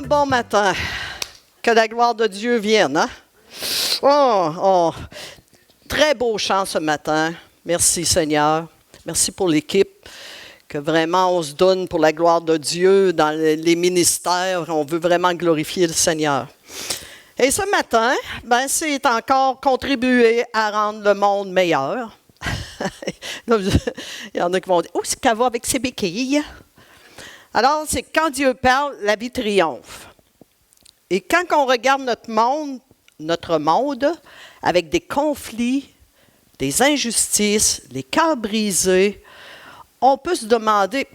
Bon matin. Que la gloire de Dieu vienne. Hein? Oh. Très beau chant ce matin. Merci Seigneur. Merci pour l'équipe. Que vraiment on se donne pour la gloire de Dieu dans les ministères. On veut vraiment glorifier le Seigneur. Et ce matin, c'est encore contribuer à rendre le monde meilleur. Il y en a qui vont dire, c'est qu'elle va avec ses béquilles. Alors, c'est quand Dieu parle, la vie triomphe. Et quand on regarde notre monde, avec des conflits, des injustices, les cœurs brisés, on peut se demander,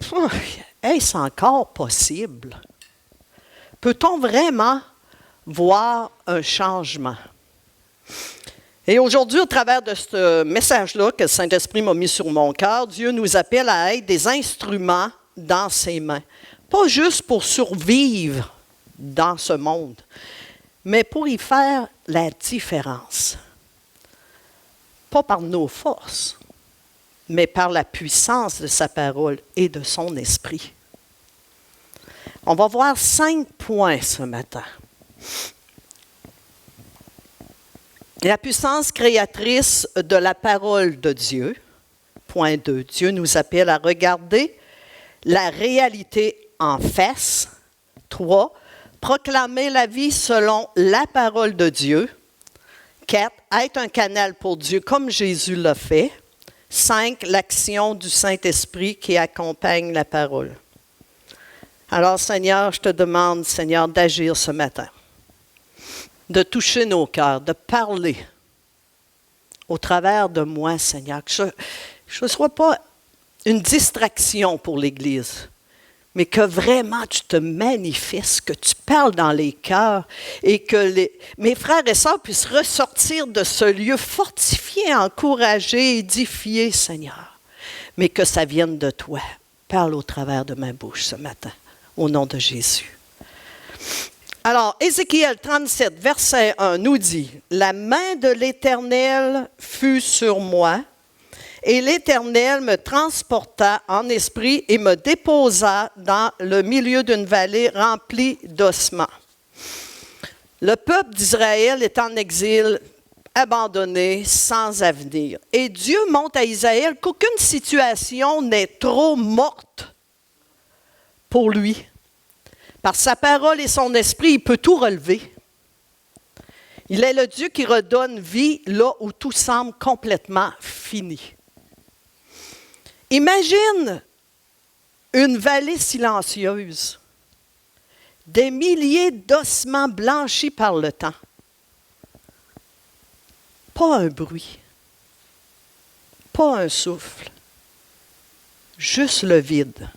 est-ce encore possible? Peut-on vraiment voir un changement? Et aujourd'hui, au travers de ce message-là que le Saint-Esprit m'a mis sur mon cœur, Dieu nous appelle à être des instruments dans ses mains. Pas juste pour survivre dans ce monde, mais pour y faire la différence. Pas par nos forces, mais par la puissance de sa parole et de son esprit. On va voir 5 points ce matin. La puissance créatrice de la parole de Dieu. Point 2. Dieu nous appelle à regarder la réalité en face. 3. Proclamer la vie selon la parole de Dieu. 4. Être un canal pour Dieu comme Jésus l'a fait. 5. L'action du Saint-Esprit qui accompagne la parole. Alors, Seigneur, je te demande, Seigneur, d'agir ce matin, de toucher nos cœurs, de parler au travers de moi, Seigneur, que je ne sois pas une distraction pour l'Église, mais que vraiment tu te manifestes, que tu parles dans les cœurs et que mes frères et sœurs puissent ressortir de ce lieu fortifié, encouragé, édifié, Seigneur, mais que ça vienne de toi. Parle au travers de ma bouche ce matin, au nom de Jésus. Alors, Ézéchiel 37, verset 1 nous dit, « La main de l'Éternel fut sur moi, et l'Éternel me transporta en esprit et me déposa dans le milieu d'une vallée remplie d'ossements. » Le peuple d'Israël est en exil, abandonné, sans avenir. Et Dieu montre à Israël qu'aucune situation n'est trop morte pour lui. Par sa parole et son esprit, il peut tout relever. Il est le Dieu qui redonne vie là où tout semble complètement fini. Imagine une vallée silencieuse, des milliers d'ossements blanchis par le temps. Pas un bruit, pas un souffle, juste le vide.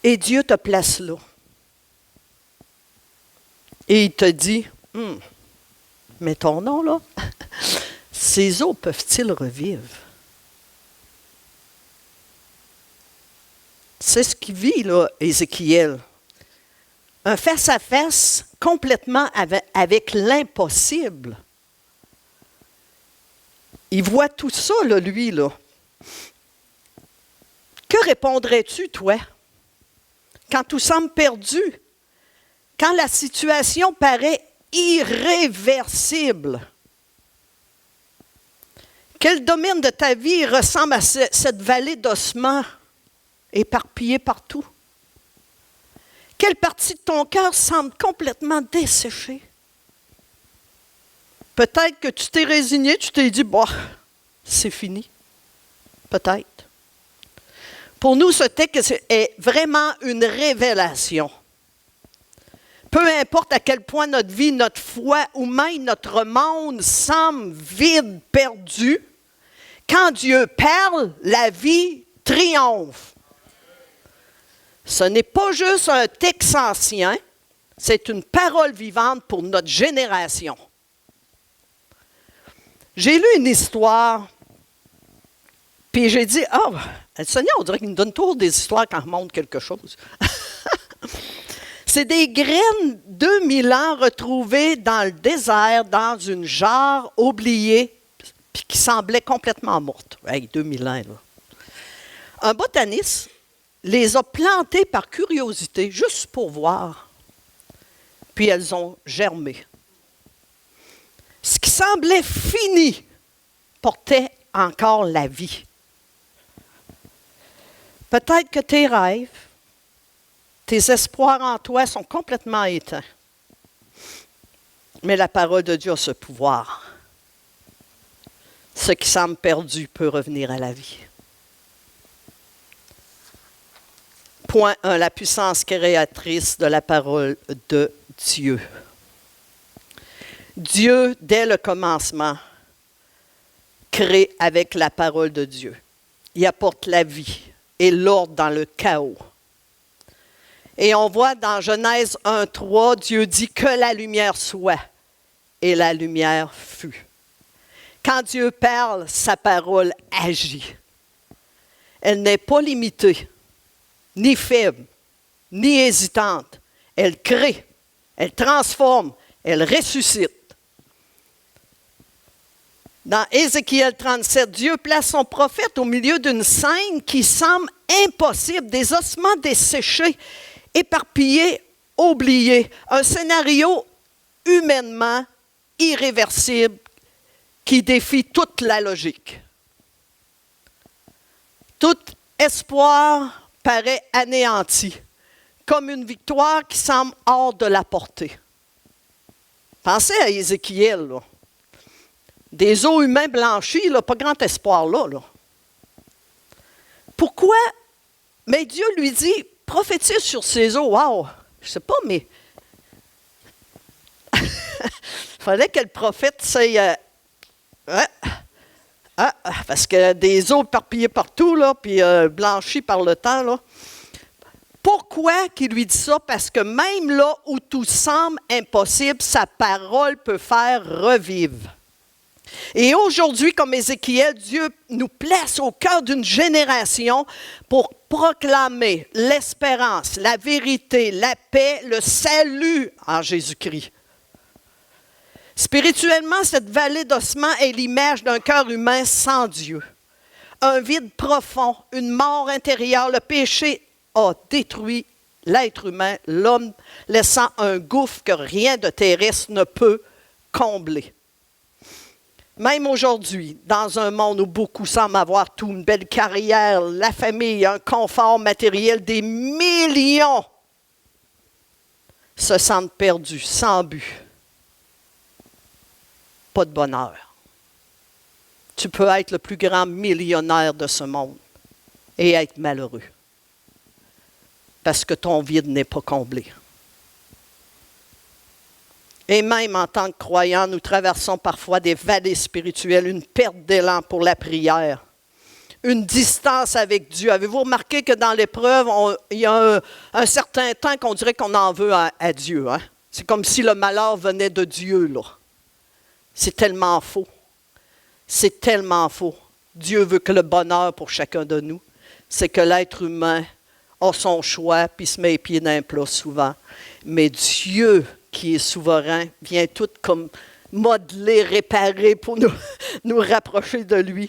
Et Dieu te place là. Et il te dit, mais ton nom là, ces eaux peuvent-ils revivre? C'est ce qu'il vit là, Ézéchiel. Un face-à-face complètement avec l'impossible. Il voit tout ça, là, lui, là. Que répondrais-tu, toi? Quand tout semble perdu, quand la situation paraît irréversible, quel domaine de ta vie ressemble à cette vallée d'ossements éparpillée partout? Quelle partie de ton cœur semble complètement desséchée? Peut-être que tu t'es résigné, tu t'es dit, c'est fini. Peut-être. Pour nous, ce texte est vraiment une révélation. Peu importe à quel point notre vie, notre foi ou même notre monde semble vide, perdu, quand Dieu parle, la vie triomphe. Ce n'est pas juste un texte ancien, c'est une parole vivante pour notre génération. J'ai lu une histoire, puis j'ai dit, le Seigneur, on dirait qu'il nous donne toujours des histoires quand on montre quelque chose. C'est des graines 2000 ans retrouvées dans le désert, dans une jarre oubliée, puis qui semblait complètement morte. Hey, 2000 ans, là. Un botaniste les a plantées par curiosité, juste pour voir. Puis elles ont germé. Ce qui semblait fini portait encore la vie. Peut-être que tes rêves, tes espoirs en toi sont complètement éteints. Mais la parole de Dieu a ce pouvoir. Ce qui semble perdu peut revenir à la vie. Point 1, la puissance créatrice de la parole de Dieu. Dieu, dès le commencement, crée avec la parole de Dieu. Il apporte la vie et l'ordre dans le chaos. Et on voit dans Genèse 1:3, Dieu dit que la lumière soit, et la lumière fut. Quand Dieu parle, sa parole agit. Elle n'est pas limitée, ni faible, ni hésitante. Elle crée, elle transforme, elle ressuscite. Dans Ézéchiel 37, Dieu place son prophète au milieu d'une scène qui semble impossible, des ossements desséchés, éparpillés, oubliés. Un scénario humainement irréversible qui défie toute la logique. Tout espoir paraît anéanti, comme une victoire qui semble hors de la portée. Pensez à Ézéchiel, là. Des os humains blanchis, là, pas grand espoir là. Pourquoi? Mais Dieu lui dit, prophétise sur ces os. Wow! Je ne sais pas, mais il fallait que le prophète s'aille... parce que des os éparpillés partout, là, puis blanchis par le temps. Là. Pourquoi qu'il lui dit ça? Parce que même là où tout semble impossible, sa parole peut faire revivre. Et aujourd'hui, comme Ézéchiel, Dieu nous place au cœur d'une génération pour proclamer l'espérance, la vérité, la paix, le salut en Jésus-Christ. Spirituellement, cette vallée d'ossements est l'image d'un cœur humain sans Dieu. Un vide profond, une mort intérieure. Le péché a détruit l'être humain, l'homme laissant un gouffre que rien de terrestre ne peut combler. Même aujourd'hui, dans un monde où beaucoup semblent avoir tout, une belle carrière, la famille, un confort matériel, des millions se sentent perdus, sans but. Pas de bonheur. Tu peux être le plus grand millionnaire de ce monde et être malheureux parce que ton vide n'est pas comblé. Et même en tant que croyants, nous traversons parfois des vallées spirituelles, une perte d'élan pour la prière, une distance avec Dieu. Avez-vous remarqué que dans l'épreuve, il y a un certain temps qu'on dirait qu'on en veut à Dieu. Hein? C'est comme si le malheur venait de Dieu, là. C'est tellement faux. C'est tellement faux. Dieu veut que le bonheur pour chacun de nous, c'est que l'être humain a son choix, puis se met les pieds dans un plat souvent. Mais Dieu, qui est souverain, vient tout comme modeler, réparer pour nous rapprocher de lui.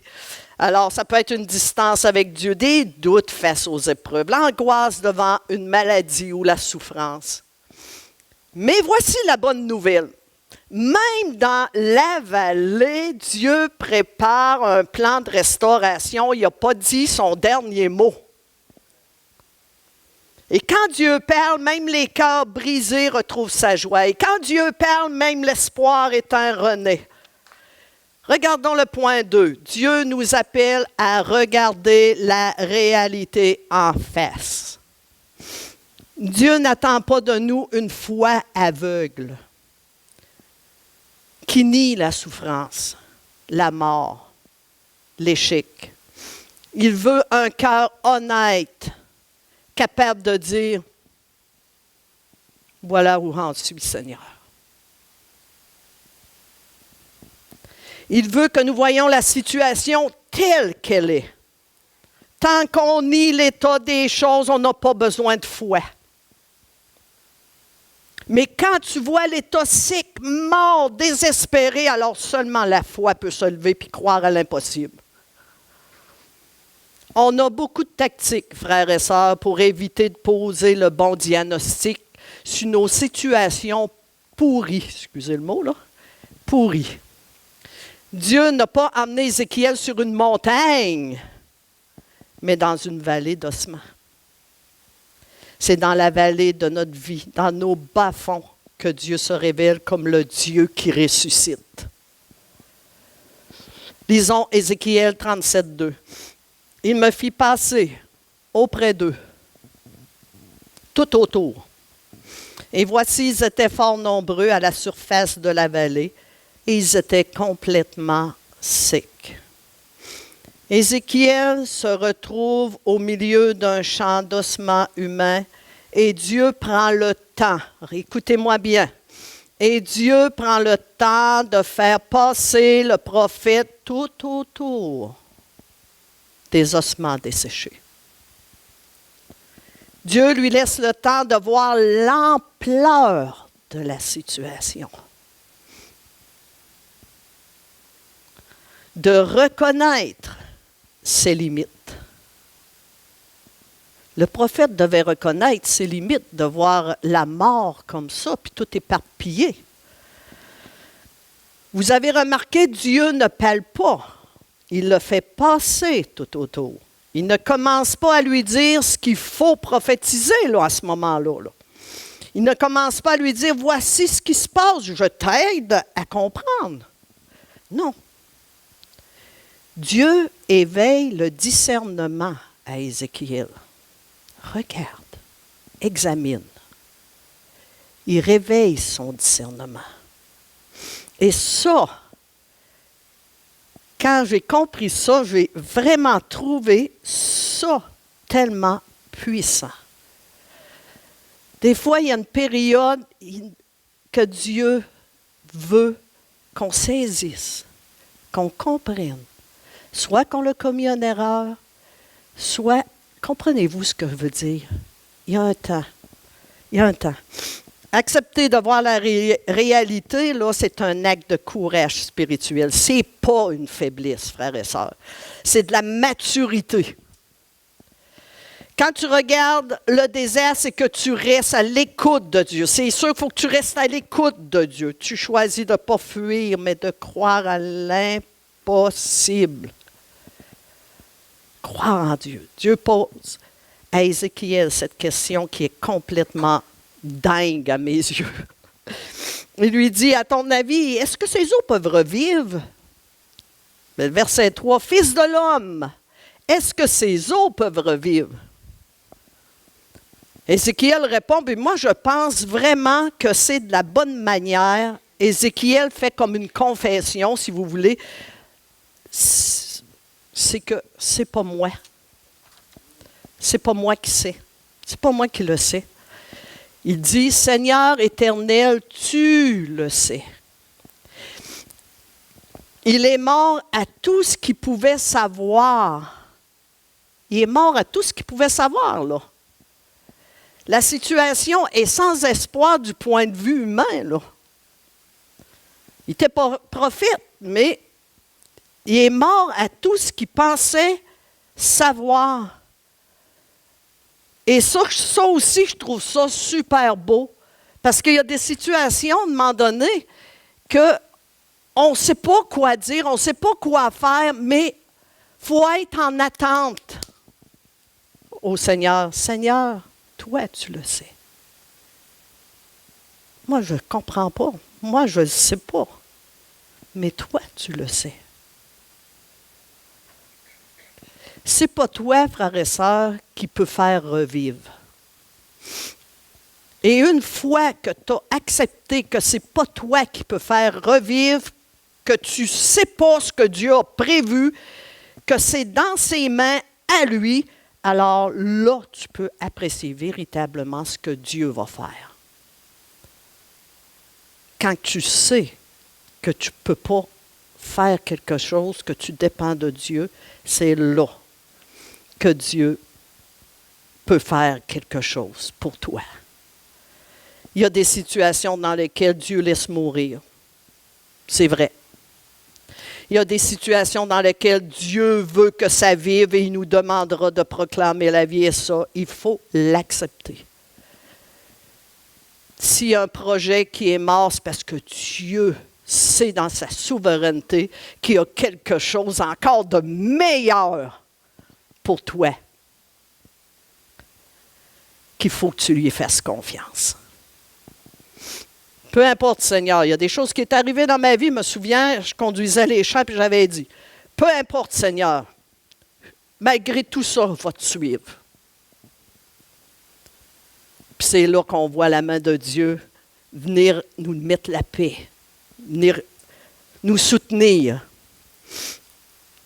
Alors, ça peut être une distance avec Dieu, des doutes face aux épreuves, l'angoisse devant une maladie ou la souffrance. Mais voici la bonne nouvelle. Même dans la vallée, Dieu prépare un plan de restauration. Il n'a pas dit son dernier mot. Et quand Dieu parle, même les cœurs brisés retrouvent sa joie. Et quand Dieu parle, même l'espoir éteint renaît. Regardons le point 2. Dieu nous appelle à regarder la réalité en face. Dieu n'attend pas de nous une foi aveugle qui nie la souffrance, la mort, l'échec. Il veut un cœur honnête, capable de dire « Voilà où j'en suis, Seigneur ». Il veut que nous voyions la situation telle qu'elle est. Tant qu'on nie l'état des choses, on n'a pas besoin de foi. Mais quand tu vois l'état sec, mort, désespéré, alors seulement la foi peut se lever puis croire à l'impossible. On a beaucoup de tactiques, frères et sœurs, pour éviter de poser le bon diagnostic sur nos situations pourries. Excusez le mot, là. Pourries. Dieu n'a pas amené Ézéchiel sur une montagne, mais dans une vallée d'ossements. C'est dans la vallée de notre vie, dans nos bas-fonds, que Dieu se révèle comme le Dieu qui ressuscite. Lisons Ézéchiel 37, 2. Il me fit passer auprès d'eux, tout autour. Et voici, ils étaient fort nombreux à la surface de la vallée, et ils étaient complètement secs. Ézéchiel se retrouve au milieu d'un champ d'ossements humains et Dieu prend le temps, écoutez-moi bien, et Dieu prend le temps de faire passer le prophète tout autour des ossements desséchés. Dieu lui laisse le temps de voir l'ampleur de la situation, de reconnaître ses limites. Le prophète devait reconnaître ses limites, de voir la mort comme ça, puis tout éparpillé. Vous avez remarqué, Dieu ne parle pas. Il le fait passer tout autour. Il ne commence pas à lui dire ce qu'il faut prophétiser là, à ce moment-là. Là. Il ne commence pas à lui dire, voici ce qui se passe, je t'aide à comprendre. Non. Dieu éveille le discernement à Ézéchiel. Regarde, examine. Il réveille son discernement. Et ça, quand j'ai compris ça, j'ai vraiment trouvé ça tellement puissant. Des fois, il y a une période que Dieu veut qu'on saisisse, qu'on comprenne. Soit qu'on l'a commis en erreur, soit, comprenez-vous ce que je veux dire? Il y a un temps. Il y a un temps. Accepter de voir la réalité, là, c'est un acte de courage spirituel. Ce n'est pas une faiblesse, frères et sœurs. C'est de la maturité. Quand tu regardes le désert, c'est que tu restes à l'écoute de Dieu. C'est sûr qu'il faut que tu restes à l'écoute de Dieu. Tu choisis de ne pas fuir, mais de croire à l'impossible. Croire en Dieu. Dieu pose à Ézéchiel cette question qui est complètement dingue à mes yeux. Il lui dit, à ton avis, est-ce que ces eaux peuvent revivre? Verset 3, Fils de l'homme, est-ce que ces eaux peuvent revivre? Ézéchiel répond, mais moi je pense vraiment que c'est de la bonne manière. Ézéchiel fait comme une confession, si vous voulez. C'est que c'est pas moi. C'est pas moi qui sais. C'est pas moi qui le sais. Il dit, Seigneur éternel, tu le sais. Il est mort à tout ce qu'il pouvait savoir. Il est mort à tout ce qu'il pouvait savoir, là. La situation est sans espoir du point de vue humain, là. Il était pas prophète, mais il est mort à tout ce qu'il pensait savoir. Et ça aussi, je trouve ça super beau, parce qu'il y a des situations, à un moment donné, qu'on ne sait pas quoi dire, on ne sait pas quoi faire, mais il faut être en attente au Seigneur. Seigneur, toi, tu le sais. Moi, je ne comprends pas. Moi, je ne sais pas. Mais toi, tu le sais. C'est pas toi, frères et sœurs, qui peut faire revivre. Et une fois que tu as accepté que c'est pas toi qui peux faire revivre, que tu ne sais pas ce que Dieu a prévu, que c'est dans ses mains à lui, alors là, tu peux apprécier véritablement ce que Dieu va faire. Quand tu sais que tu ne peux pas faire quelque chose, que tu dépends de Dieu, c'est là que Dieu peut faire quelque chose pour toi. Il y a des situations dans lesquelles Dieu laisse mourir. C'est vrai. Il y a des situations dans lesquelles Dieu veut que ça vive et il nous demandera de proclamer la vie, et ça, il faut l'accepter. S'il y a un projet qui est mort, c'est parce que Dieu sait dans sa souveraineté qu'il y a quelque chose encore de meilleur pour toi, qu'il faut que tu lui fasses confiance. Peu importe, Seigneur, il y a des choses qui sont arrivées dans ma vie. Je me souviens, je conduisais les champs et j'avais dit, peu importe, Seigneur, malgré tout ça, je vais te suivre. Puis c'est là qu'on voit la main de Dieu venir nous mettre la paix, venir nous soutenir.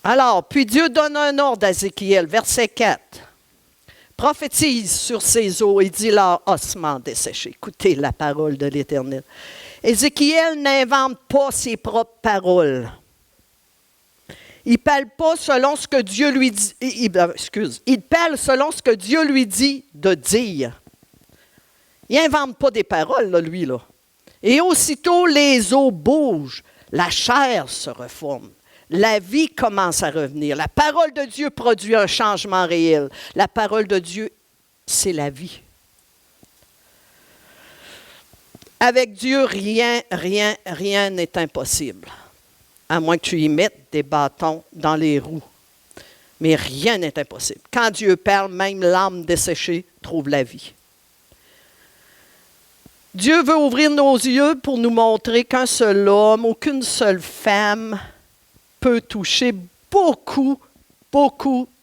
Alors, puis Dieu donne un ordre à Ézéchiel, verset 4. Prophétise sur ces eaux et dis-leur ossements desséchés. Écoutez la parole de l'Éternel. Ézéchiel n'invente pas ses propres paroles. Il ne parle pas selon ce que Dieu lui dit. Il parle selon ce que Dieu lui dit de dire. Il n'invente pas des paroles, là, lui, là. Et aussitôt les eaux bougent, la chair se reforme. La vie commence à revenir. La parole de Dieu produit un changement réel. La parole de Dieu, c'est la vie. Avec Dieu, rien n'est impossible. À moins que tu y mettes des bâtons dans les roues. Mais rien n'est impossible. Quand Dieu parle, même l'âme desséchée trouve la vie. Dieu veut ouvrir nos yeux pour nous montrer qu'un seul homme ou qu'une seule femme peut toucher beaucoup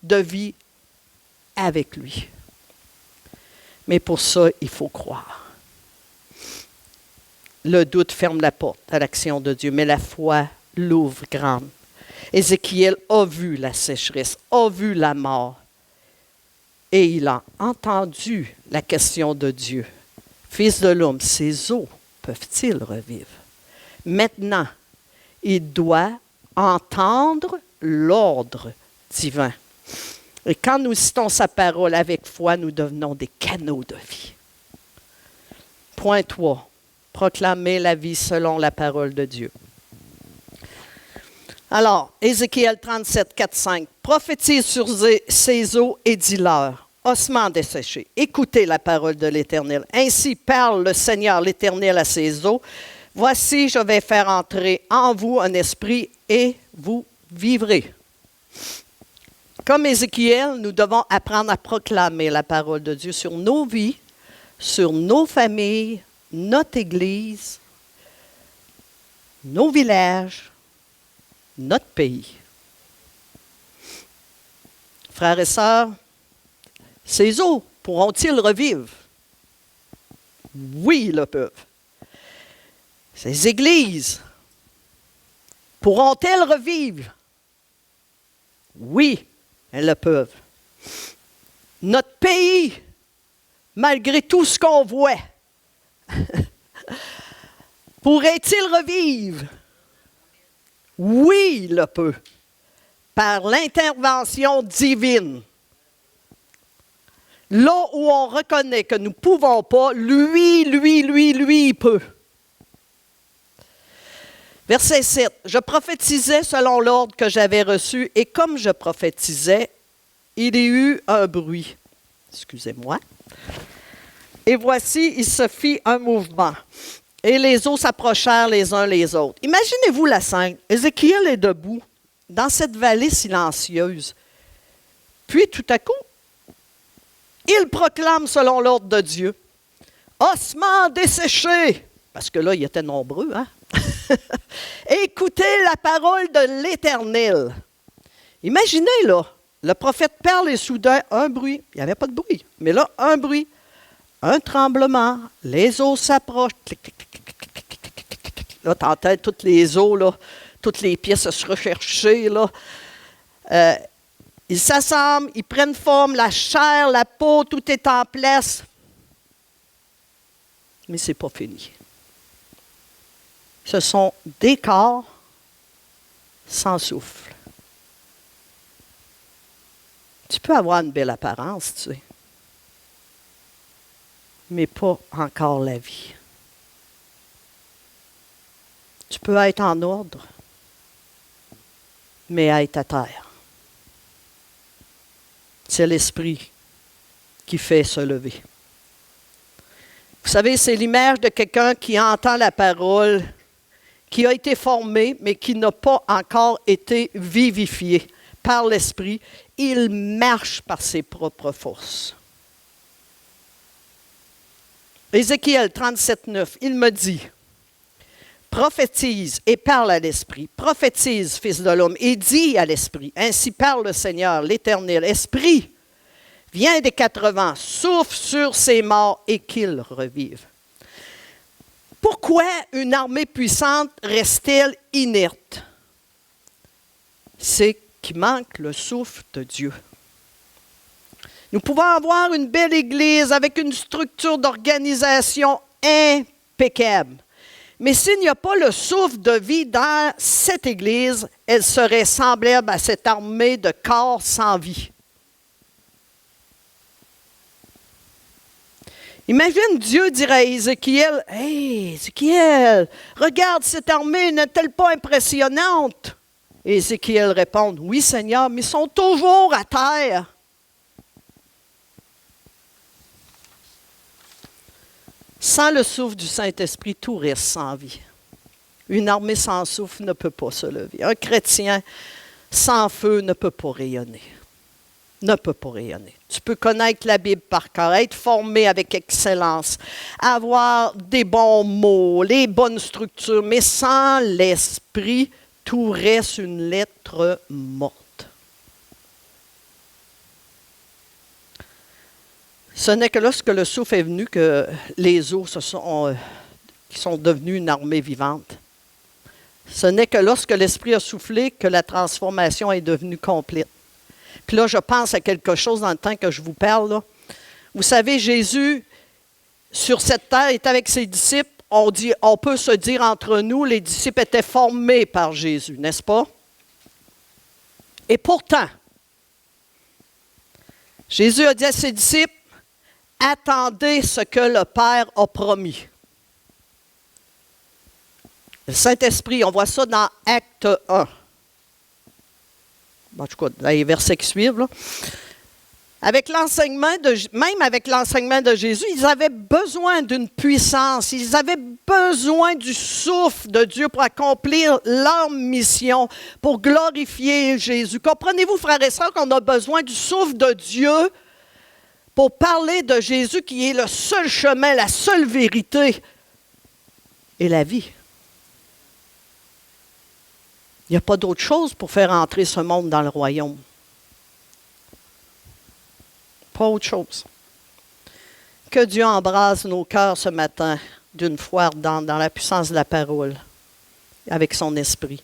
de vie avec lui. Mais pour ça, il faut croire. Le doute ferme la porte à l'action de Dieu, mais la foi l'ouvre grande. Ézéchiel a vu la sécheresse, a vu la mort, et il a entendu la question de Dieu. Fils de l'homme, ces eaux peuvent-ils revivre? Maintenant, il doit entendre l'ordre divin. Et quand nous citons sa parole avec foi, nous devenons des canaux de vie. Point 3. Proclamer la vie selon la parole de Dieu. Alors, Ézéchiel 37, 4, 5. Prophétise sur ces eaux et dis-leur, ossements desséchés, écoutez la parole de l'Éternel. Ainsi parle le Seigneur l'Éternel à ces eaux. Voici, je vais faire entrer en vous un esprit et vous vivrez. Comme Ézéchiel, nous devons apprendre à proclamer la parole de Dieu sur nos vies, sur nos familles, notre Église, nos villages, notre pays. Frères et sœurs, ces eaux pourront-ils revivre? Oui, ils le peuvent. Ces églises pourront-elles revivre? Oui, elles le peuvent. Notre pays, malgré tout ce qu'on voit, pourrait-il revivre? Oui, il le peut. Par l'intervention divine. Là où on reconnaît que nous ne pouvons pas, lui, il peut. Verset 7. Je prophétisais selon l'ordre que j'avais reçu, et comme je prophétisais, il y eut un bruit. Excusez-moi. Et voici, il se fit un mouvement. Et les eaux s'approchèrent les uns les autres. Imaginez-vous la scène. Ézéchiel est debout dans cette vallée silencieuse. Puis, tout à coup, il proclame selon l'ordre de Dieu. Ossements desséchés. Parce que là, ils étaient nombreux, hein? Écoutez la parole de l'Éternel. Imaginez, là, le prophète parle et soudain, un bruit. Il n'y avait pas de bruit, mais là, un bruit. Un tremblement. Les eaux s'approchent. Là, tu entends toutes les eaux, là, toutes les pièces se rechercher, là. Ils s'assemblent, ils prennent forme, la chair, la peau, tout est en place. Mais ce n'est pas fini. Ce sont des corps sans souffle. Tu peux avoir une belle apparence, tu sais, mais pas encore la vie. Tu peux être en ordre, mais être à terre. C'est l'esprit qui fait se lever. Vous savez, c'est l'image de quelqu'un qui entend la parole, qui a été formé, mais qui n'a pas encore été vivifié par l'esprit. Il marche par ses propres forces. Ézéchiel 37, 9, il me dit, prophétise et parle à l'esprit. Prophétise, fils de l'homme, et dis à l'esprit. Ainsi parle le Seigneur, l'Éternel. Esprit, viens des 4 vents, souffle sur ces morts et qu'ils revivent. Pourquoi une armée puissante reste-t-elle inerte? C'est qu'il manque le souffle de Dieu. Nous pouvons avoir une belle église avec une structure d'organisation impeccable. Mais s'il n'y a pas le souffle de vie dans cette église, elle serait semblable à cette armée de corps sans vie. Imagine Dieu dire à Ézéchiel, « Hey, Ézéchiel, regarde, cette armée n'est-elle pas impressionnante? » Et Ézéchiel répond, « Oui, Seigneur, mais ils sont toujours à terre. » Sans le souffle du Saint-Esprit, tout reste sans vie. Une armée sans souffle ne peut pas se lever. Un chrétien sans feu ne peut pas rayonner. Ne peut pas rayonner. Tu peux connaître la Bible par cœur, être formé avec excellence, avoir des bons mots, les bonnes structures, mais sans l'Esprit, tout reste une lettre morte. Ce n'est que lorsque le souffle est venu que les eaux qui sont devenues une armée vivante. Ce n'est que lorsque l'Esprit a soufflé que la transformation est devenue complète. Puis là, je pense à quelque chose dans le temps que je vous parle. Là. Vous savez, Jésus, sur cette terre, est avec ses disciples. On peut se dire entre nous, les disciples étaient formés par Jésus, n'est-ce pas? Et pourtant, Jésus a dit à ses disciples, attendez ce que le Père a promis. Le Saint-Esprit, on voit ça dans Acte 1. En tout cas, dans les versets qui suivent. Là. Même avec l'enseignement de Jésus, ils avaient besoin d'une puissance. Ils avaient besoin du souffle de Dieu pour accomplir leur mission, pour glorifier Jésus. Comprenez-vous, frères et sœurs, qu'on a besoin du souffle de Dieu pour parler de Jésus qui est le seul chemin, la seule vérité et la vie. Il n'y a pas d'autre chose pour faire entrer ce monde dans le royaume. Pas autre chose. Que Dieu embrase nos cœurs ce matin d'une foi ardente dans la puissance de la parole, avec son esprit.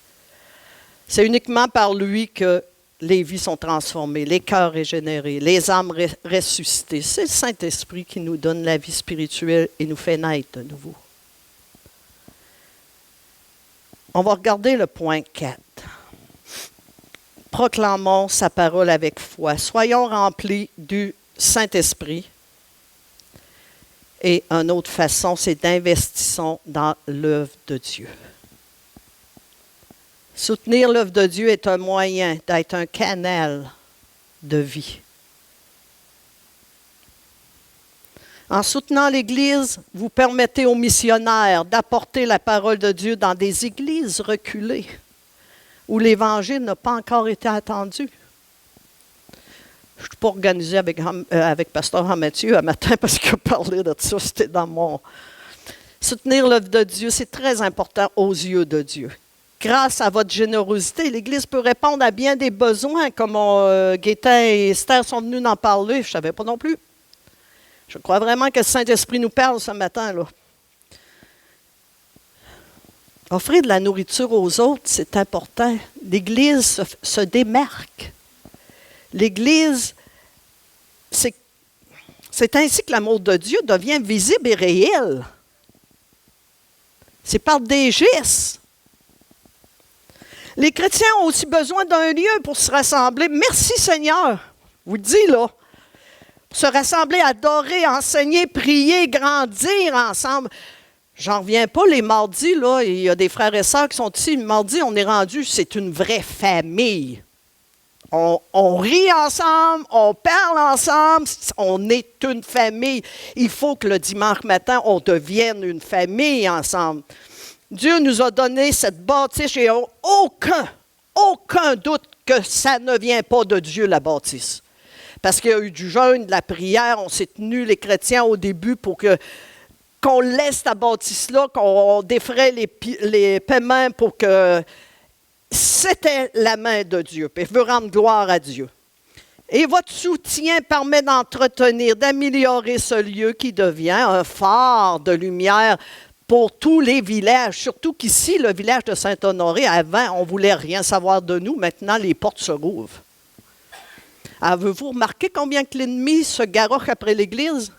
C'est uniquement par lui que les vies sont transformées, les cœurs régénérés, les âmes ressuscitées. C'est le Saint-Esprit qui nous donne la vie spirituelle et nous fait naître de nouveau. On va regarder le point 4. Proclamons sa parole avec foi. Soyons remplis du Saint-Esprit. Et une autre façon, c'est d'investissons dans l'œuvre de Dieu. Soutenir l'œuvre de Dieu est un moyen d'être un canal de vie. En soutenant l'Église, vous permettez aux missionnaires d'apporter la parole de Dieu dans des églises reculées où l'Évangile n'a pas encore été attendu. Je ne suis pas organisé avec Pasteur Mathieu un matin parce qu'il a parlé de ça, c'était dans mon... Soutenir l'œuvre de Dieu, c'est très important aux yeux de Dieu. Grâce à votre générosité, l'Église peut répondre à bien des besoins, comme Gaétan et Esther sont venus en parler, je ne savais pas non plus. Je crois vraiment que le Saint-Esprit nous parle ce matin, là. Offrir de la nourriture aux autres, c'est important. L'Église se démarque. L'Église, c'est ainsi que l'amour de Dieu devient visible et réel. C'est par des gestes. Les chrétiens ont aussi besoin d'un lieu pour se rassembler. Merci Seigneur, je vous le dis là. Se rassembler, adorer, enseigner, prier, grandir ensemble. J'en reviens pas, les mardis, là, il y a des frères et sœurs qui sont ici. Le mardi, on est rendu, c'est une vraie famille. On rit ensemble, on parle ensemble, on est une famille. Il faut que le dimanche matin, on devienne une famille ensemble. Dieu nous a donné cette bâtisse et aucun doute que ça ne vient pas de Dieu, la bâtisse. Parce qu'il y a eu du jeûne, de la prière, on s'est tenus, les chrétiens, au début, pour qu'on laisse la bâtisse-là, qu'on défraie les paiements pour que c'était la main de Dieu. Puis il veut rendre gloire à Dieu. Et votre soutien permet d'entretenir, d'améliorer ce lieu qui devient un phare de lumière pour tous les villages. Surtout qu'ici, le village de Saint-Honoré, avant, on ne voulait rien savoir de nous. Maintenant, les portes se rouvrent. Avez-vous remarqué combien que l'ennemi se garoche après l'Église?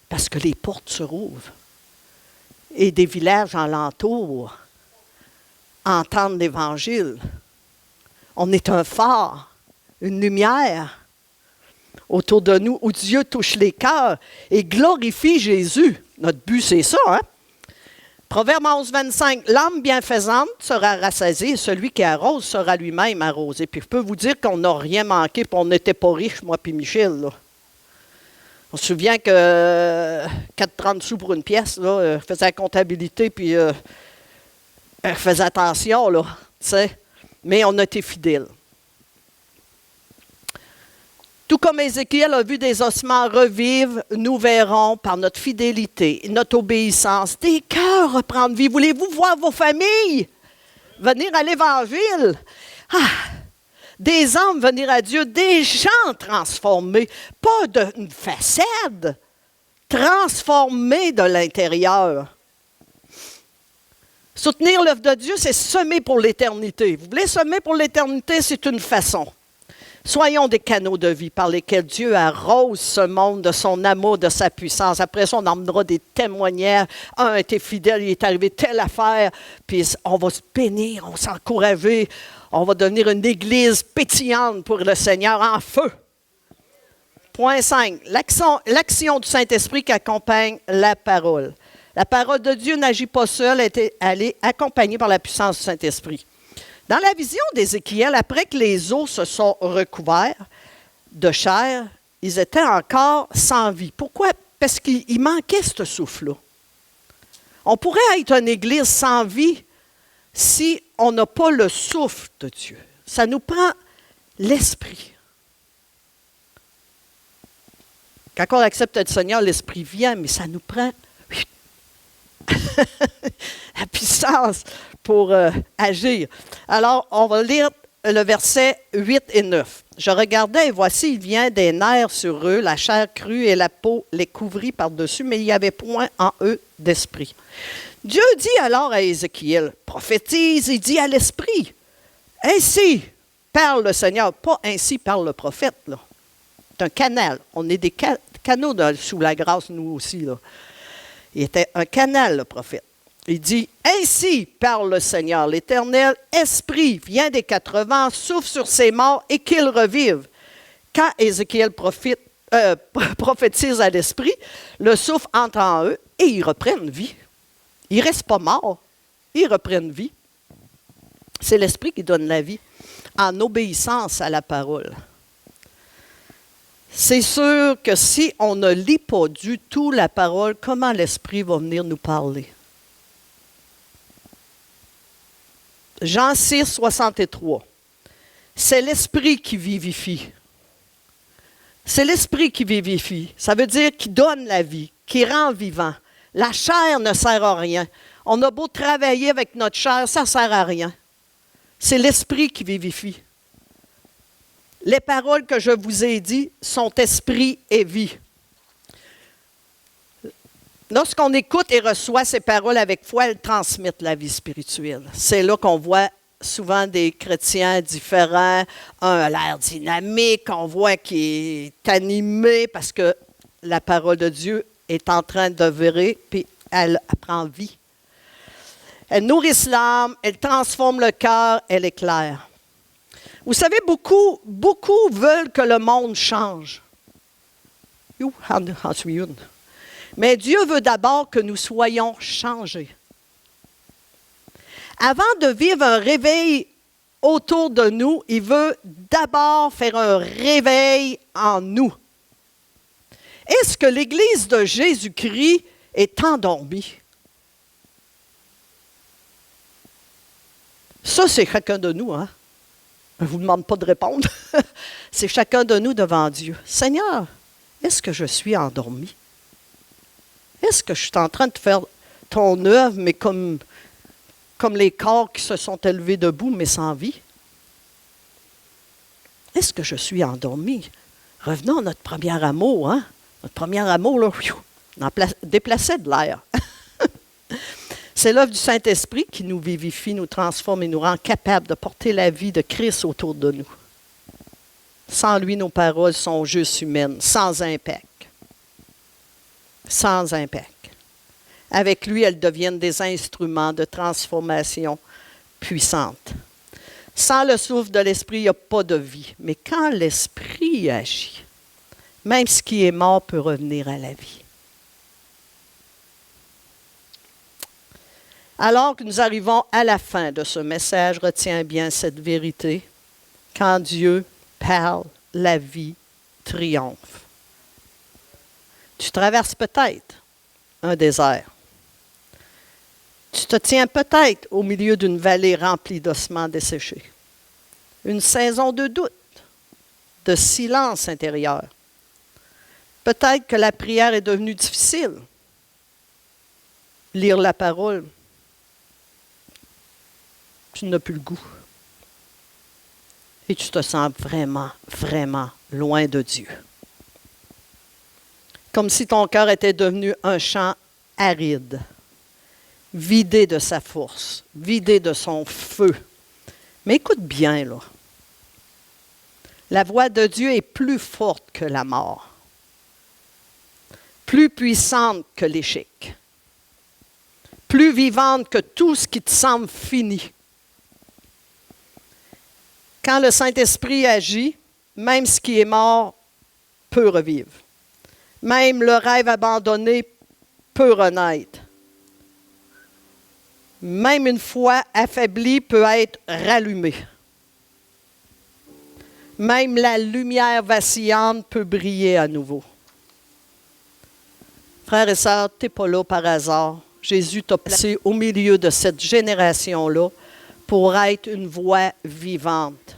Parce que les portes se rouvrent. Et des villages alentours entendent l'Évangile. On est un phare, une lumière autour de nous où Dieu touche les cœurs et glorifie Jésus. Notre but, c'est ça, hein? Proverbe 11, 25, l'âme bienfaisante sera rassasiée et celui qui arrose sera lui-même arrosé. Puis je peux vous dire qu'on n'a rien manqué, puis on n'était pas riches, moi puis Michel, là. On se souvient que 4,30 sous pour une pièce, là, je faisais la comptabilité, puis je faisais attention, là, tu sais. Mais on a été fidèles. Tout comme Ézéchiel a vu des ossements revivre, nous verrons par notre fidélité, notre obéissance, des cœurs reprendre vie. Voulez-vous voir vos familles venir à l'Évangile? Des âmes venir à Dieu, des gens transformés, pas d'une façade, transformés de l'intérieur. Soutenir l'œuvre de Dieu, c'est semer pour l'éternité. Vous voulez semer pour l'éternité, c'est une façon. Soyons des canaux de vie par lesquels Dieu arrose ce monde de son amour, de sa puissance. Après ça, on emmènera des témoignages. Un a été fidèle, il est arrivé telle affaire, puis on va se bénir, on va s'encourager. On va devenir une église pétillante pour le Seigneur en feu. Point 5. L'action du Saint-Esprit qui accompagne la parole. La parole de Dieu n'agit pas seule, elle est accompagnée par la puissance du Saint-Esprit. Dans la vision d'Ézéchiel, après que les os se sont recouverts de chair, ils étaient encore sans vie. Pourquoi? Parce qu'il manquait ce souffle-là. On pourrait être une église sans vie si on n'a pas le souffle de Dieu. Ça nous prend l'esprit. Quand on accepte le Seigneur, l'esprit vient, mais ça nous prend la puissance pour agir. Alors, on va lire le verset 8 et 9. « Je regardais et voici, il vient des nerfs sur eux, la chair crue et la peau les couvrit par-dessus, mais il n'y avait point en eux d'esprit. » Dieu dit alors à Ézéchiel, prophétise, il dit à l'esprit, « Ainsi parle le Seigneur, pas ainsi parle le prophète. » là. C'est un canal. On est des canaux sous la grâce, nous aussi. Là. Il était un canal, le prophète. Il dit, « Ainsi parle le Seigneur, l'Éternel, esprit vient des 4 vents, souffle sur ces morts et qu'ils revivent. » Quand Ézéchiel prophétise à l'esprit, le souffle entre en eux et ils reprennent vie. Ils ne restent pas morts, ils reprennent vie. C'est l'esprit qui donne la vie, en obéissance à la parole. C'est sûr que si on ne lit pas du tout la parole, comment l'esprit va venir nous parler? Jean 6, 63. C'est l'esprit qui vivifie. C'est l'esprit qui vivifie. Ça veut dire qui donne la vie, qui rend vivant. La chair ne sert à rien. On a beau travailler avec notre chair, ça ne sert à rien. C'est l'esprit qui vivifie. Les paroles que je vous ai dites sont esprit et vie. Lorsqu'on écoute et reçoit ces paroles avec foi, elles transmettent la vie spirituelle. C'est là qu'on voit souvent des chrétiens différents. Un a l'air dynamique, on voit qu'il est animé parce que la parole de Dieu est en train d'œuvrer, puis elle prend vie. Elle nourrit l'âme, elle transforme le cœur, elle éclaire. Vous savez, beaucoup veulent que le monde change. En suis une. Mais Dieu veut d'abord que nous soyons changés. Avant de vivre un réveil autour de nous, il veut d'abord faire un réveil en nous. Est-ce que l'Église de Jésus-Christ est endormie? Ça, c'est chacun de nous, hein? Je ne vous demande pas de répondre. C'est chacun de nous devant Dieu. Seigneur, est-ce que je suis endormi? Est-ce que je suis en train de faire ton œuvre, mais comme les corps qui se sont élevés debout, mais sans vie? Est-ce que je suis endormi? Revenons à notre premier amour, hein? Notre premier amour, là, on déplaçait de l'air. C'est l'œuvre du Saint-Esprit qui nous vivifie, nous transforme et nous rend capables de porter la vie de Christ autour de nous. Sans lui, nos paroles sont juste humaines, sans impact. Sans impact. Avec lui, elles deviennent des instruments de transformation puissante. Sans le souffle de l'Esprit, il n'y a pas de vie. Mais quand l'Esprit agit, même ce qui est mort peut revenir à la vie. Alors que nous arrivons à la fin de ce message, retiens bien cette vérité. Quand Dieu parle, la vie triomphe. Tu traverses peut-être un désert. Tu te tiens peut-être au milieu d'une vallée remplie d'ossements desséchés. Une saison de doute, de silence intérieur. Peut-être que la prière est devenue difficile. Lire la parole, tu n'as plus le goût. Et tu te sens vraiment, vraiment loin de Dieu. Comme si ton cœur était devenu un champ aride, vidé de sa force, vidé de son feu. Mais écoute bien, là. La voix de Dieu est plus forte que la mort, plus puissante que l'échec, plus vivante que tout ce qui te semble fini. Quand le Saint-Esprit agit, même ce qui est mort peut revivre. Même le rêve abandonné peut renaître. Même une foi affaiblie peut être rallumée. Même la lumière vacillante peut briller à nouveau. Frères et sœurs, tu n'es pas là par hasard. Jésus t'a placé au milieu de cette génération-là pour être une voix vivante.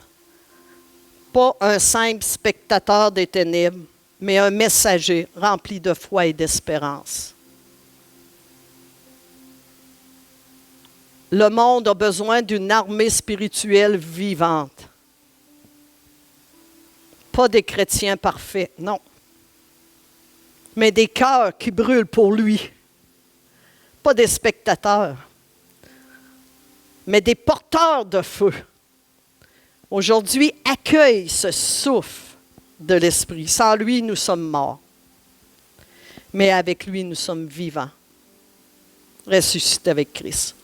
Pas un simple spectateur des ténèbres, mais un messager rempli de foi et d'espérance. Le monde a besoin d'une armée spirituelle vivante. Pas des chrétiens parfaits, non. Mais des cœurs qui brûlent pour lui. Pas des spectateurs, mais des porteurs de feu. Aujourd'hui, accueille ce souffle de l'Esprit. Sans lui, nous sommes morts. Mais avec lui, nous sommes vivants. Ressuscités avec Christ.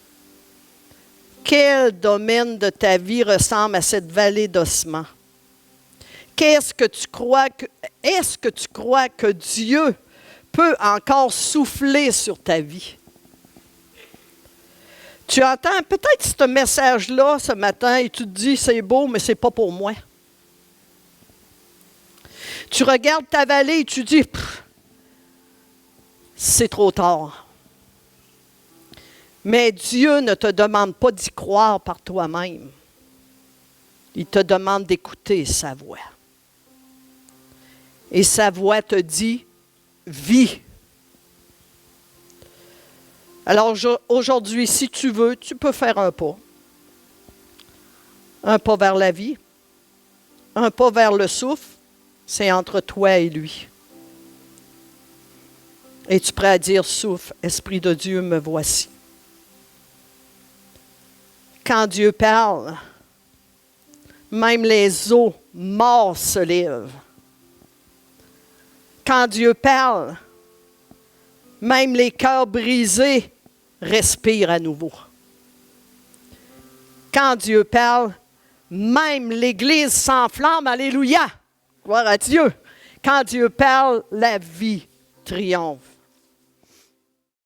Quel domaine de ta vie ressemble à cette vallée d'ossements? Est-ce que tu crois que Dieu peut encore souffler sur ta vie? Tu entends peut-être ce message-là ce matin et tu te dis, c'est beau, mais ce n'est pas pour moi. Tu regardes ta vallée et tu dis, c'est trop tard. Mais Dieu ne te demande pas d'y croire par toi-même. Il te demande d'écouter sa voix. Et sa voix te dit, vis. Alors aujourd'hui, si tu veux, tu peux faire un pas. Un pas vers la vie. Un pas vers le souffle. C'est entre toi et lui. Es-tu prêt à dire, souffle, Esprit de Dieu, me voici. Quand Dieu parle, même les eaux morts se lèvent. Quand Dieu parle, même les cœurs brisés respirent à nouveau. Quand Dieu parle, même l'Église s'enflamme. Alléluia! Gloire à Dieu! Quand Dieu parle, la vie triomphe.